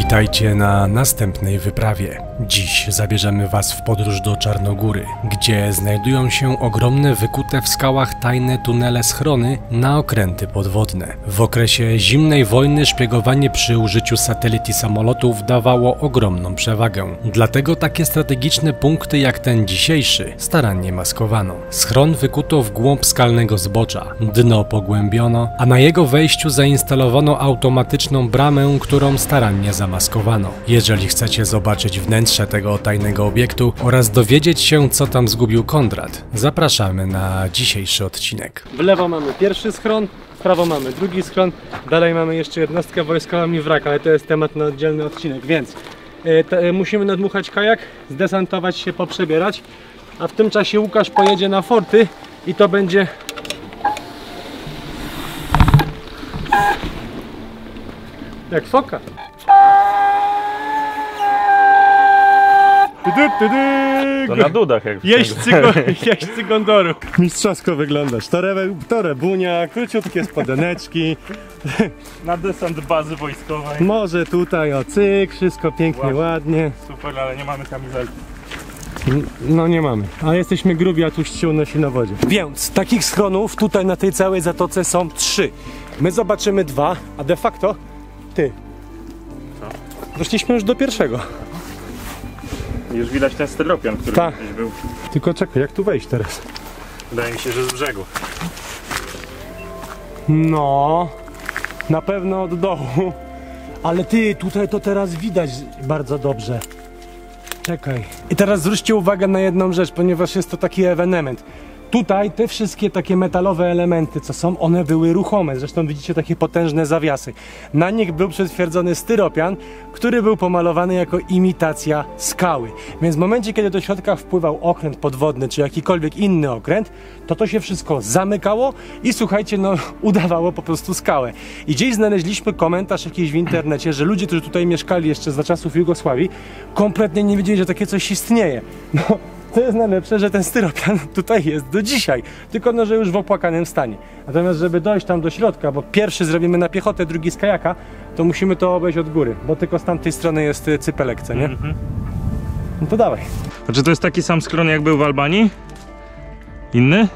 Witajcie na następnej wyprawie. Dziś zabierzemy Was w podróż do Czarnogóry, gdzie znajdują się ogromne wykute w skałach tajne tunele schrony na okręty podwodne. W okresie zimnej wojny szpiegowanie przy użyciu satelit i samolotów dawało ogromną przewagę. Dlatego takie strategiczne punkty jak ten dzisiejszy starannie maskowano. Schron wykuto w głąb skalnego zbocza, dno pogłębiono, a na jego wejściu zainstalowano automatyczną bramę, którą starannie zamaskowano. Jeżeli chcecie zobaczyć wnętrze tego tajnego obiektu oraz dowiedzieć się, co tam zgubił Konrad, zapraszamy na dzisiejszy odcinek. W lewo mamy pierwszy schron, w prawo mamy drugi schron, dalej mamy jeszcze jednostkę wojskową i wrak, ale to jest temat na oddzielny odcinek, więc musimy nadmuchać kajak, zdesantować się, poprzebierać, a w tym czasie Łukasz pojedzie na forty i to będzie... jak foka. To na dudach jak Jeźdźcy Gondoru. Mistrzowsko wyglądasz. Torebunia, króciutkie spodeneczki. Na desant bazy wojskowej. Może tutaj o cyk, wszystko pięknie, ładnie. Super, ale nie mamy kamizelki. No nie mamy, a jesteśmy grubi, a tłuszcz się unosi na wodzie. Więc takich schronów tutaj na tej całej zatoce są 3. My zobaczymy 2, a de facto ty. Co? Doszliśmy już do pierwszego. Już widać ten styropian, który gdzieś był. Tylko czekaj, jak tu wejść teraz? Wydaje mi się, że z brzegu. No, na pewno od dołu. Ale ty, tutaj to teraz widać bardzo dobrze. Czekaj. I teraz zwróćcie uwagę na jedną rzecz, ponieważ jest to taki ewenement. Tutaj te wszystkie takie metalowe elementy, co są, one były ruchome. Zresztą widzicie takie potężne zawiasy. Na nich był przytwierdzony styropian, który był pomalowany jako imitacja skały. Więc w momencie, kiedy do środka wpływał okręt podwodny, czy jakikolwiek inny okręt, to się wszystko zamykało i słuchajcie, no udawało po prostu skałę. I gdzieś znaleźliśmy komentarz jakiś w internecie, że ludzie, którzy tutaj mieszkali jeszcze za czasów Jugosławii, kompletnie nie wiedzieli, że takie coś istnieje. No, co jest najlepsze, że ten styropian tutaj jest do dzisiaj, tylko no, że już w opłakanym stanie. Natomiast żeby dojść tam do środka, bo pierwszy zrobimy na piechotę, drugi z kajaka, to musimy to obejść od góry, bo tylko z tamtej strony jest cypelek, co nie? No to dawaj. A czy to jest taki sam schron jak był w Albanii? Inny?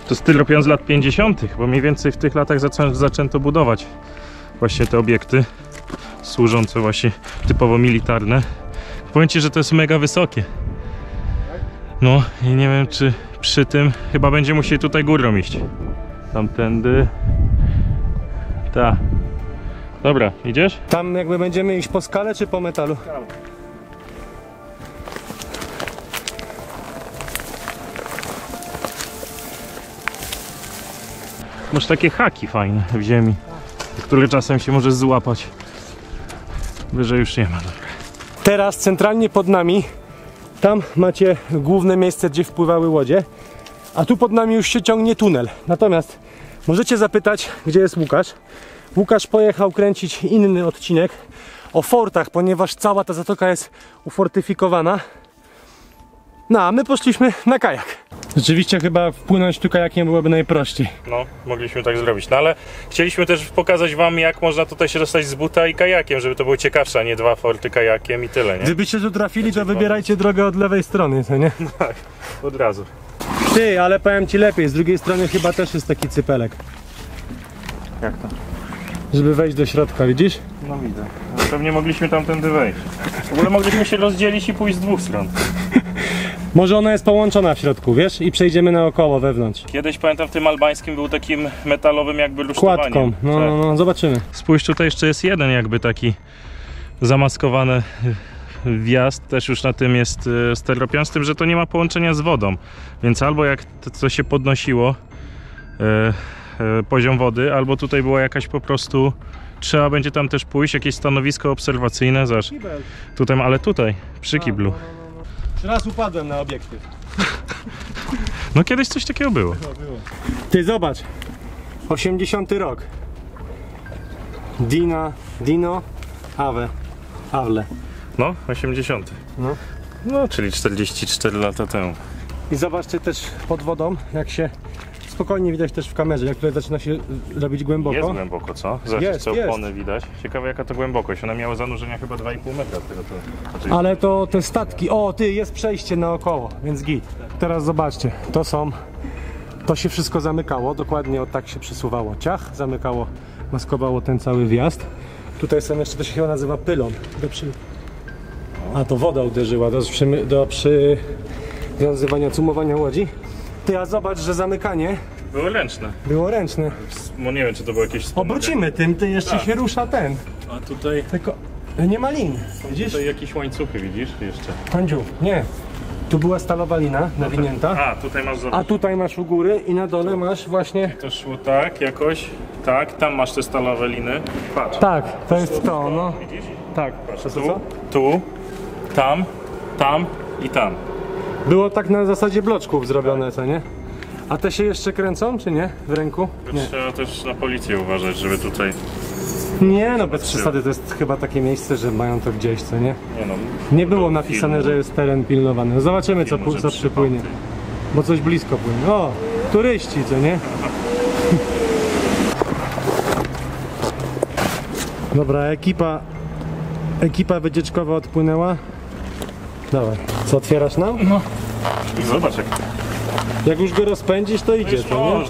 To styropian z lat 50., bo mniej więcej w tych latach zaczęto budować właśnie te obiekty służące właśnie typowo militarne. Powiem Ci, że to jest mega wysokie. No i nie wiem, czy przy tym chyba będzie musieli tutaj górą iść. Tamtędy. Ta. Dobra, idziesz? Tam jakby będziemy iść po skale czy po metalu? Masz takie haki fajne w ziemi, które czasem się możesz złapać. Wyżej już nie ma. Dobra. Teraz centralnie pod nami, tam macie główne miejsce, gdzie wpływały łodzie, a tu pod nami już się ciągnie tunel. Natomiast możecie zapytać, gdzie jest Łukasz. Łukasz pojechał kręcić inny odcinek o fortach, ponieważ cała ta zatoka jest ufortyfikowana. No a my poszliśmy na kajak. Rzeczywiście chyba wpłynąć tu kajakiem byłoby najprościej. No, mogliśmy tak zrobić, no ale chcieliśmy też pokazać wam, jak można tutaj się dostać z buta i kajakiem, żeby to było ciekawsze, a nie 2 forty kajakiem i tyle, nie? Gdybyście tu trafili, to wybierajcie drogę od lewej strony, co nie? Tak, od razu. Ty, ale powiem Ci lepiej, z drugiej strony chyba też jest taki cypelek. Jak to? Żeby wejść do środka, widzisz? No widzę. No, pewnie mogliśmy tamtędy wejść. W ogóle mogliśmy się rozdzielić i pójść z 2 stron. Może ona jest połączona w środku, wiesz? I przejdziemy naokoło wewnątrz. Kiedyś pamiętam w tym albańskim był takim metalowym jakby rusztowaniem. Kładką, no, zobaczymy. Spójrz, tutaj jeszcze jest jeden jakby taki zamaskowany wjazd, też już na tym jest styropian, z tym, że to nie ma połączenia z wodą. Więc albo jak to się podnosiło poziom wody, albo tutaj była jakaś po prostu... Trzeba będzie tam też pójść, jakieś stanowisko obserwacyjne, zobacz. Tutaj, ale tutaj, przy kiblu. Raz upadłem na obiektyw. No kiedyś coś takiego było. Ty zobacz, 80 rok. Dino, Awle. No, 80. No, czyli 44 lata temu. I zobaczcie też pod wodą, jak się spokojnie widać też w kamerze, jak tutaj zaczyna się robić głęboko. Jest głęboko, co? Zobacz, Jest, co jest. opony widać. Ciekawe jaka to głębokość. Ona miała zanurzenia chyba 2,5 metra z tego co... Znaczy, Ale to te statki, o ty, jest przejście naokoło, więc git. Teraz zobaczcie, to się wszystko zamykało, dokładnie tak się przesuwało. Ciach, zamykało, maskowało ten cały wjazd. Tutaj są jeszcze, to się chyba nazywa pylon. A to woda uderzyła do przywiązywania, cumowania łodzi. Ty, a zobacz, że zamykanie były ręczne. było ręczne. No nie wiem czy to było jakieś wspomaganie. Obrócimy tym, ty jeszcze Tak. się rusza ten. A tutaj... Tylko nie ma lin, widzisz? Tutaj jakieś łańcuchy widzisz jeszcze. Handziu, nie. Tu była stalowa lina nawinięta. A, tutaj masz A tutaj masz u góry i na dole masz właśnie... To szło tak jakoś, tak, tam masz te stalowe liny. Patrz. Tak, to jest to, no. Widzisz? Tak, to co? Tu, tam, tam i tam. Było tak na zasadzie bloczków zrobione, co nie? A te się jeszcze kręcą, czy nie? W ręku? Nie. Trzeba też na policję uważać, żeby tutaj... Nie, no bez przesady, to jest chyba takie miejsce, że mają to gdzieś, co nie? Nie no, Nie było napisane, że jest teren pilnowany. No zobaczymy, co przypłynie. Bo coś blisko płynie. O, turyści, co nie? Dobra, ekipa wycieczkowa odpłynęła. Dawaj, co otwierasz nam? No. I zobacz jak... Jak już go rozpędzisz, to idzie, co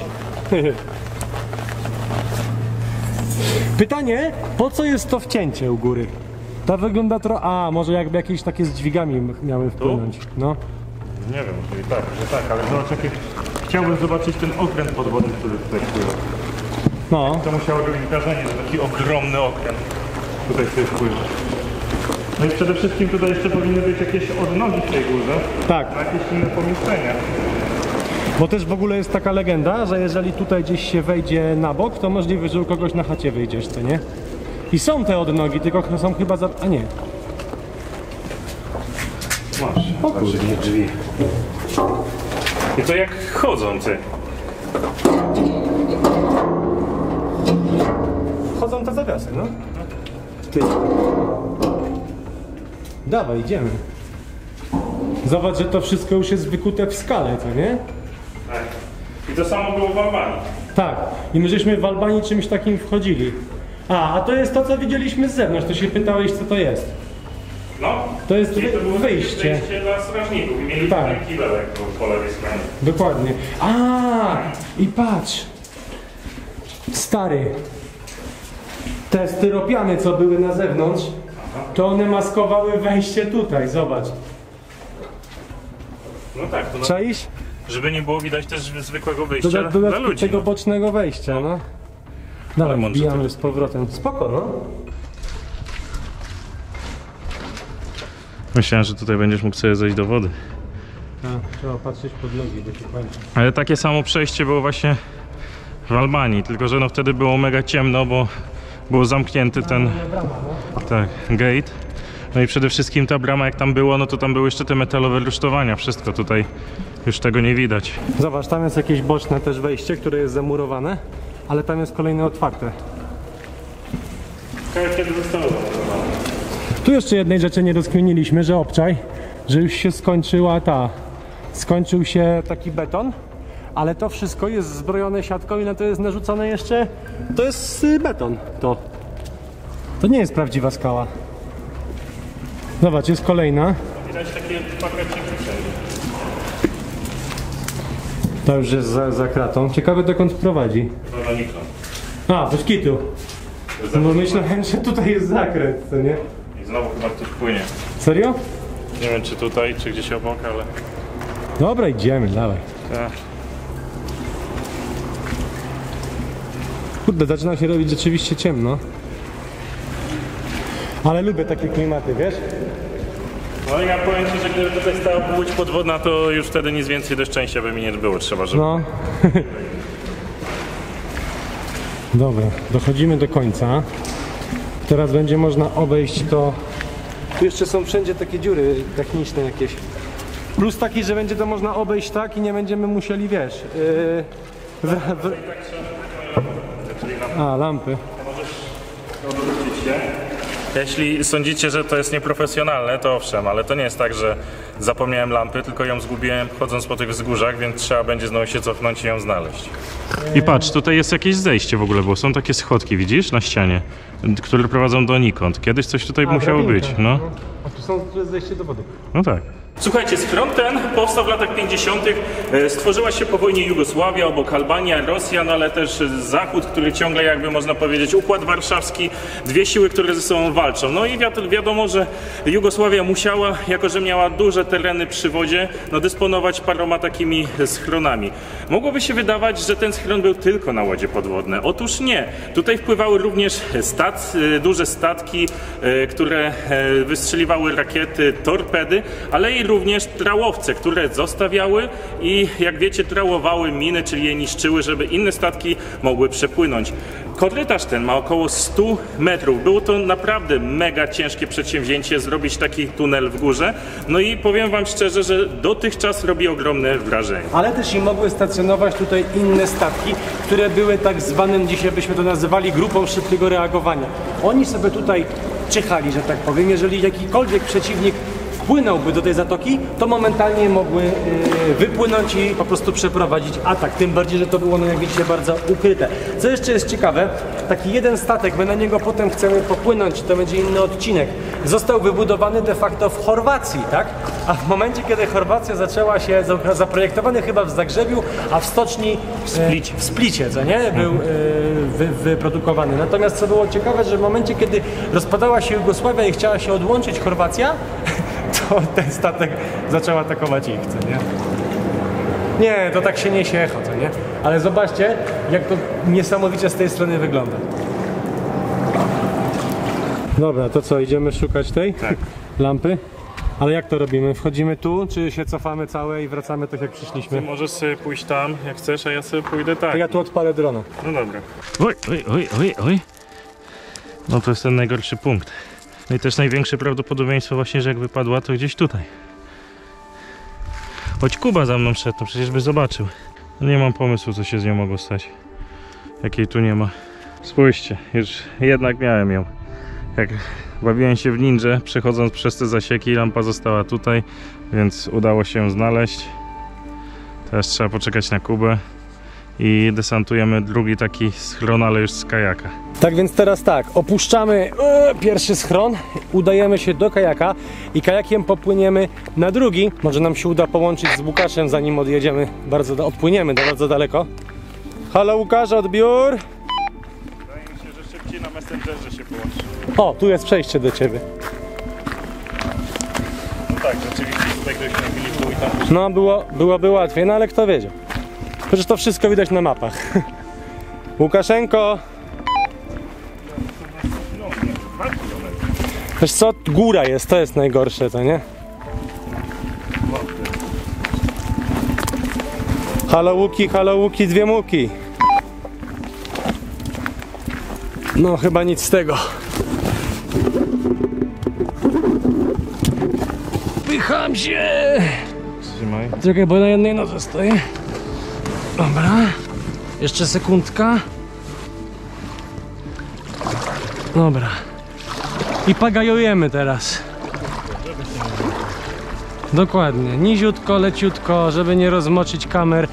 nie? Pytanie, po co jest to wcięcie u góry? To wygląda trochę... A, może jakby jakieś takie z dźwigami miały wpłynąć. No. Nie wiem, czyli tak, że tak, ale zobacz jakie... Chciałbym zobaczyć ten okręt podwodny, który tutaj wpływa. No. To musiało robić wrażenie, że taki ogromny okręt tutaj sobie wpływa. No i przede wszystkim tutaj jeszcze powinny być jakieś odnogi w tej górze, Tak, na jakieś inne pomieszczenia. bo też w ogóle jest taka legenda, że jeżeli tutaj gdzieś się wejdzie na bok, to możliwe, że u kogoś na chacie wyjdziesz, co nie? I są te odnogi, tylko są chyba za... A nie. Masz, O kurde. drzwi. I to jak chodzą ty. Chodzą te zawiasy, no. Ty. Dawaj, idziemy. Zobacz, że to wszystko już jest wykute w skale, co nie? Tak. I to samo było w Albanii. Tak. I my żeśmy w Albanii czymś takim wchodzili. A to jest to, co widzieliśmy z zewnątrz. To się pytałeś, co to jest. No. To jest I to było wyjście. wyjście dla strażników i mieli Tak. tutaj kibelek po lewej stronie. Dokładnie. I patrz. Stary. Te styropiany, co były na zewnątrz, to one maskowały wejście tutaj. Zobacz. No tak, to Czaisz? żeby nie było widać też zwykłego wyjścia dla ludzi. tego No. bocznego wejścia, no. Dawaj, mądrze wbijamy to z powrotem. Spoko, no. Myślałem, że tutaj będziesz mógł sobie zejść do wody. Trzeba patrzeć pod nogi, bo się kończy. Ale takie samo przejście było właśnie w Albanii, tylko że no wtedy było mega ciemno, bo był zamknięty ten tak, gate. No i przede wszystkim ta brama jak tam było, no to tam były jeszcze te metalowe rusztowania, wszystko tutaj już tego nie widać. Zobacz, tam jest jakieś boczne też wejście, które jest zamurowane, ale tam jest kolejne otwarte. Kiedy zostało zamurowane? Tu jeszcze jednej rzeczy nie rozkminiliśmy, że obczaj, że już się skończył się taki beton, ale to wszystko jest zbrojone siatką i na to jest narzucone jeszcze, to jest beton, to nie jest prawdziwa skała. Zobacz, jest kolejna, Widać takie pakeciki wszędzie. to już jest za kratą, ciekawe dokąd prowadzi. Chyba na Nikon. A, bez kitu, no bo myślałem, że tutaj jest zakręt, co nie? I znowu chyba ktoś płynie. Serio? Nie wiem czy tutaj, czy gdzieś obok, ale... Dobra, idziemy, dawaj. Tak. Kurde, zaczyna się robić rzeczywiście ciemno. Ale lubię takie klimaty, wiesz? No i ja powiem ci, że gdyby tutaj stała łódź podwodna, to już wtedy nic więcej do szczęścia by mi nie było trzeba, żeby... No. Dobra, dochodzimy do końca. Teraz będzie można obejść to... Tu jeszcze są wszędzie takie dziury techniczne jakieś. Plus taki, że będzie to można obejść tak i nie będziemy musieli, wiesz... A, lampy. Możesz odwrócić się. Jeśli sądzicie, że to jest nieprofesjonalne, to owszem, ale to nie jest tak, że zapomniałem lampy, tylko ją zgubiłem chodząc po tych wzgórzach, więc trzeba będzie znowu się cofnąć i ją znaleźć. I patrz, tutaj jest jakieś zejście w ogóle, bo są takie schodki, widzisz, na ścianie, które prowadzą donikąd. Kiedyś coś tutaj musiało być, no. A tu są zejście do wody. No tak. Słuchajcie, schron ten powstał w latach 50. Stworzyła się po wojnie Jugosławia, obok Albania, Rosja, no ale też Zachód, który ciągle jakby można powiedzieć Układ Warszawski, dwie siły, które ze sobą walczą. No i wiadomo, że Jugosławia musiała, jako że miała duże tereny przy wodzie, no dysponować paroma takimi schronami. Mogłoby się wydawać, że ten schron był tylko na łodzie podwodne. Otóż nie. Tutaj wpływały również duże statki, które wystrzeliwały rakiety, torpedy, ale i również trałowce, które zostawiały i jak wiecie trałowały miny, czyli je niszczyły, żeby inne statki mogły przepłynąć. Korytarz ten ma około 100 metrów. Było to naprawdę mega ciężkie przedsięwzięcie zrobić taki tunel w górze. No i powiem wam szczerze, że dotychczas robi ogromne wrażenie. Ale też i mogły stacjonować tutaj inne statki, które były tak zwanym, dzisiaj byśmy to nazywali, grupą szybkiego reagowania. Oni sobie tutaj czyhali, że tak powiem. Jeżeli jakikolwiek przeciwnik wpłynąłby do tej zatoki, to momentalnie mogły wypłynąć i po prostu przeprowadzić atak. Tym bardziej, że to było, no jak widzicie, bardzo ukryte. Co jeszcze jest ciekawe, taki jeden statek, my na niego potem chcemy popłynąć, to będzie inny odcinek, został wybudowany de facto w Chorwacji, tak? A w momencie, kiedy Chorwacja zaczęła się, zaprojektowany chyba w Zagrzebiu, a w stoczni w Splicie, co nie? Był wyprodukowany. Natomiast co było ciekawe, że w momencie, kiedy rozpadała się Jugosławia i chciała się odłączyć Chorwacja, to ten statek zaczął atakować ich, co nie? Nie, to tak się niesie echo, co nie? Ale zobaczcie, jak to niesamowicie z tej strony wygląda. Dobra, to co, idziemy szukać tej lampy? Ale jak to robimy? Wchodzimy tu, czy się cofamy całe i wracamy tak jak przyszliśmy? Ty możesz sobie pójść tam, jak chcesz, a ja sobie pójdę tak. To ja tu odpalę drona. No dobra. Oj. No to jest ten najgorszy punkt. No i też największe prawdopodobieństwo właśnie, że jak wypadła, to gdzieś tutaj. Choć Kuba za mną szedł, no przecież by zobaczył. No nie mam pomysłu, co się z nią mogło stać. Jakiej tu nie ma. Spójrzcie, już jednak miałem ją. Jak bawiłem się w ninja, przechodząc przez te zasieki, lampa została tutaj, więc udało się ją znaleźć. Teraz trzeba poczekać na Kubę i desantujemy drugi taki schron, ale już z kajaka. Tak więc teraz tak, opuszczamy pierwszy schron, udajemy się do kajaka i kajakiem popłyniemy na drugi. Może nam się uda połączyć z Łukaszem, zanim odjedziemy, odpłyniemy bardzo daleko. Halo Łukasz, odbiór! Wydaje mi się, że szybciej na Messengerze się połączy. O, tu jest przejście do ciebie. No tak, rzeczywiście tutaj ktoś na chwili był i tam... No, byłoby łatwiej, no ale kto wiedział. Przecież to wszystko widać na mapach. Łukaszenko! Wiesz co, góra jest, to jest najgorsze, to nie? Halo Łuki, dwie muki. No chyba nic z tego. Pycham się! Trzymaj. Czekaj, bo na jednej nodze stoję. Dobra. Jeszcze sekundka. Dobra. I pagajujemy teraz. Dokładnie. Niziutko, leciutko, żeby nie rozmoczyć kamer.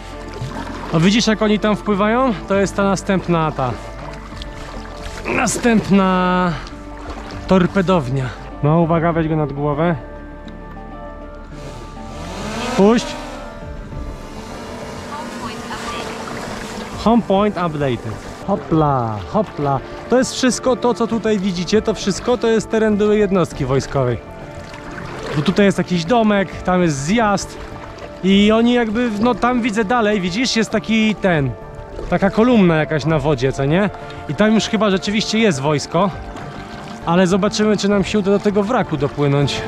A widzisz, jak oni tam wpływają? To jest ta następna torpedownia. No uwaga, weź go nad głowę. Puść. Home point updated. Hopla, hopla. To jest wszystko to, co tutaj widzicie, to wszystko to jest teren byłej jednostki wojskowej. Bo tutaj jest jakiś domek, tam jest zjazd i oni jakby, no tam widzę dalej, widzisz, jest taka kolumna jakaś na wodzie, co nie? I tam już chyba rzeczywiście jest wojsko, ale zobaczymy, czy nam się uda do tego wraku dopłynąć.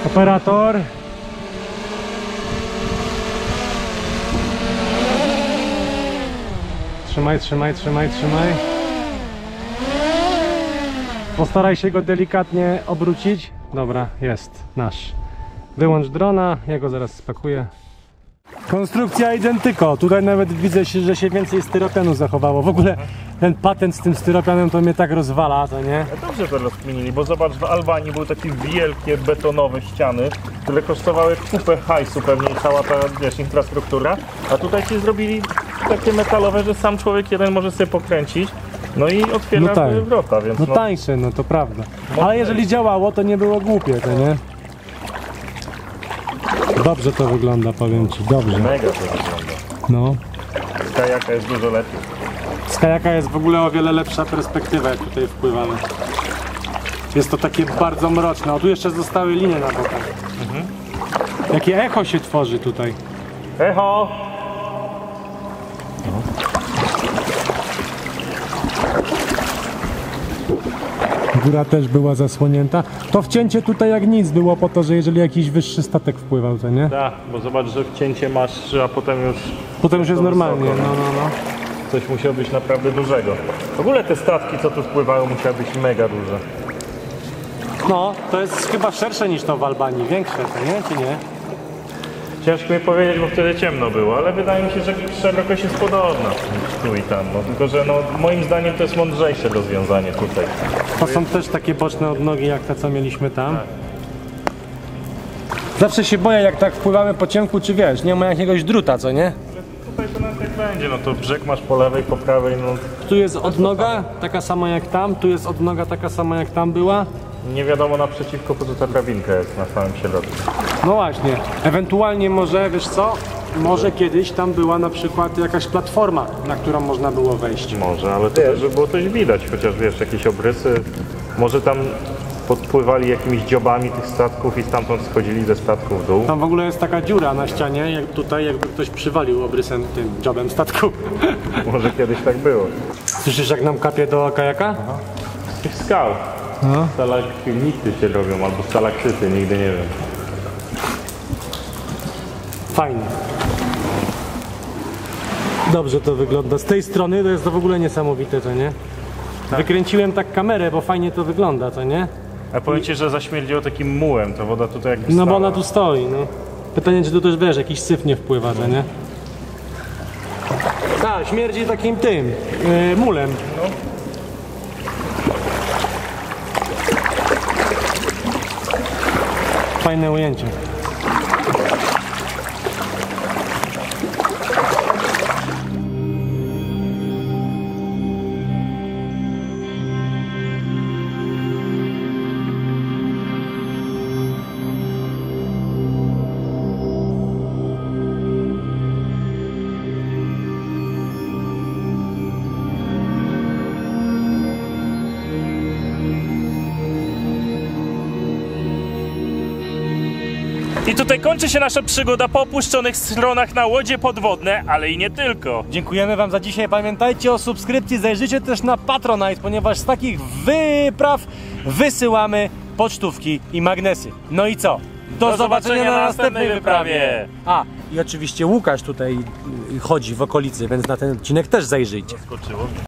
Operator. Trzymaj. Postaraj się go delikatnie obrócić. Dobra, jest nasz. Wyłącz drona, ja go zaraz spakuję. Konstrukcja identyko. Tutaj nawet widzę, że się więcej styropianu zachowało. W ogóle ten patent z tym styropianem to mnie tak rozwala, to nie? Dobrze to rozkminili, bo zobacz, w Albanii były takie wielkie betonowe ściany, które kosztowały kupę hajsu pewnie i cała ta, wiesz, infrastruktura, a tutaj ci zrobili takie metalowe, że sam człowiek jeden może sobie pokręcić, no i otwiera No tak. wrota, więc No tańsze, no to prawda. Ale jeżeli działało, to nie było głupie, to nie? Dobrze to wygląda, powiem ci, dobrze. mega to wygląda. No. Z kajaka jest dużo lepiej. Z kajaka jest w ogóle o wiele lepsza perspektywa, jak tutaj wpływamy. Jest to takie bardzo mroczne. O, tu jeszcze zostały linie na bokach. Jakie echo się tworzy tutaj. Echo! Góra też była zasłonięta. To wcięcie tutaj jak nic było po to, że jeżeli jakiś wyższy statek wpływał, to nie? Tak, bo zobacz, że wcięcie masz, a potem już Potem już jest to normalnie, wysoko, no. coś musiało być naprawdę dużego. W ogóle te statki, co tu wpływają, musiały być mega duże. No, to jest chyba szersze niż to w Albanii, większe, to nie? Czy nie? Ciężko mi powiedzieć, bo wtedy ciemno było, ale wydaje mi się, że szerokość jest podobna tu i tam. No, tylko, że moim zdaniem to jest mądrzejsze rozwiązanie tutaj. To są też takie boczne odnogi jak te, co mieliśmy tam. Zawsze się boję, jak tak wpływamy po ciemku, czy wiesz, nie ma jakiegoś druta, co nie? Tutaj to nawet tak będzie, no to brzeg masz po lewej, po prawej, no Tu jest odnoga, taka sama jak tam, tu jest odnoga taka sama jak tam była. nie wiadomo naprzeciwko, po co ta drabinka jest na samym środku. No właśnie, ewentualnie może, wiesz co, może kiedyś tam była na przykład jakaś platforma, na którą można było wejść. Może, ale to też, żeby było coś widać, chociaż wiesz, jakieś obrysy, może tam podpływali jakimiś dziobami tych statków i stamtąd schodzili ze statku w dół. Tam w ogóle jest taka dziura na ścianie, jak tutaj jakby ktoś przywalił obrysem tym dziobem statku. Może kiedyś tak było. Słyszysz, jak nam kapie do kajaka? Z tych skał. No. Stalagmity się robią, albo stalaktyty, nigdy nie wiem. Fajnie. Dobrze to wygląda. Z tej strony to jest to w ogóle niesamowite, co nie? Wykręciłem tak kamerę, bo fajnie to wygląda, co nie? A powiem ci, że zaśmierdziło takim mułem, ta woda tutaj jakby No bo stała. ona tu stoi, no. Pytanie, czy tu też, wiesz, jakiś syf nie wpływa, co nie? Tak, śmierdzi takim tym, mulem. Fajne ujęcie. I tutaj kończy się nasza przygoda po opuszczonych stronach na łodzie podwodne, ale i nie tylko. Dziękujemy wam za dzisiaj. Pamiętajcie o subskrypcji, zajrzyjcie też na Patronite, ponieważ z takich wypraw wysyłamy pocztówki i magnesy. No i co? Do zobaczenia na następnej wyprawie! A, i oczywiście Łukasz tutaj chodzi w okolicy, więc na ten odcinek też zajrzyjcie. Skoczyło.